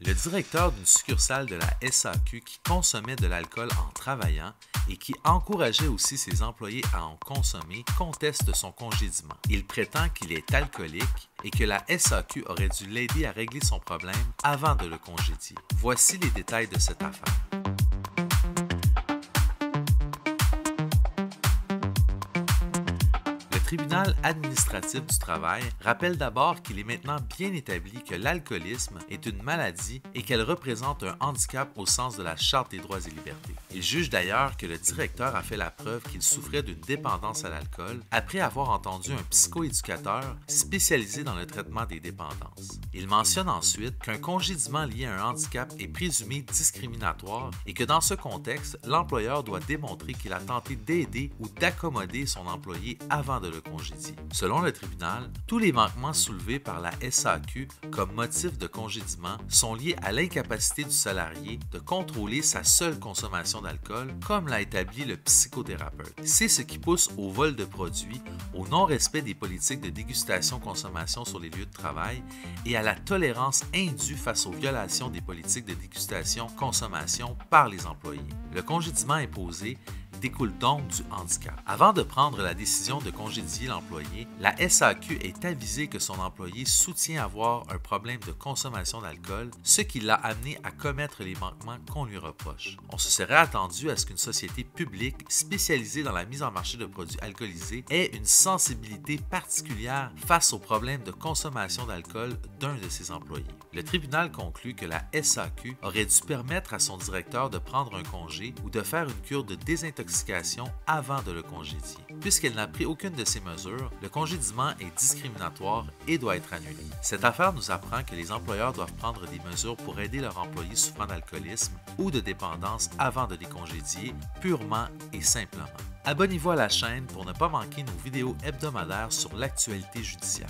Le directeur d'une succursale de la SAQ qui consommait de l'alcool en travaillant et qui encourageait aussi ses employés à en consommer conteste son congédiement. Il prétend qu'il est alcoolique et que la SAQ aurait dû l'aider à régler son problème avant de le congédier. Voici les détails de cette affaire. Le tribunal administratif du travail rappelle d'abord qu'il est maintenant bien établi que l'alcoolisme est une maladie et qu'elle représente un handicap au sens de la Charte des droits et libertés. Il juge d'ailleurs que le directeur a fait la preuve qu'il souffrait d'une dépendance à l'alcool après avoir entendu un psychoéducateur spécialisé dans le traitement des dépendances. Il mentionne ensuite qu'un congédiement lié à un handicap est présumé discriminatoire et que dans ce contexte, l'employeur doit démontrer qu'il a tenté d'aider ou d'accommoder son employé avant de le congédier. Selon le tribunal, tous les manquements soulevés par la SAQ comme motif de congédiement sont liés à l'incapacité du salarié de contrôler sa seule consommation d'alcool, comme l'a établi le psychothérapeute. C'est ce qui pousse au vol de produits, au non-respect des politiques de dégustation-consommation sur les lieux de travail et à la tolérance indue face aux violations des politiques de dégustation-consommation par les employés. Le congédiement imposé découle donc du handicap. Avant de prendre la décision de congédier l'employé, la SAQ est avisée que son employé soutient avoir un problème de consommation d'alcool, ce qui l'a amené à commettre les manquements qu'on lui reproche. On se serait attendu à ce qu'une société publique spécialisée dans la mise en marché de produits alcoolisés ait une sensibilité particulière face au problème de consommation d'alcool d'un de ses employés. Le tribunal conclut que la SAQ aurait dû permettre à son directeur de prendre un congé ou de faire une cure de désintoxication avant de le congédier. Puisqu'elle n'a pris aucune de ces mesures, le congédiement est discriminatoire et doit être annulé. Cette affaire nous apprend que les employeurs doivent prendre des mesures pour aider leurs employés souffrant d'alcoolisme ou de dépendance avant de les congédier, purement et simplement. Abonnez-vous à la chaîne pour ne pas manquer nos vidéos hebdomadaires sur l'actualité judiciaire.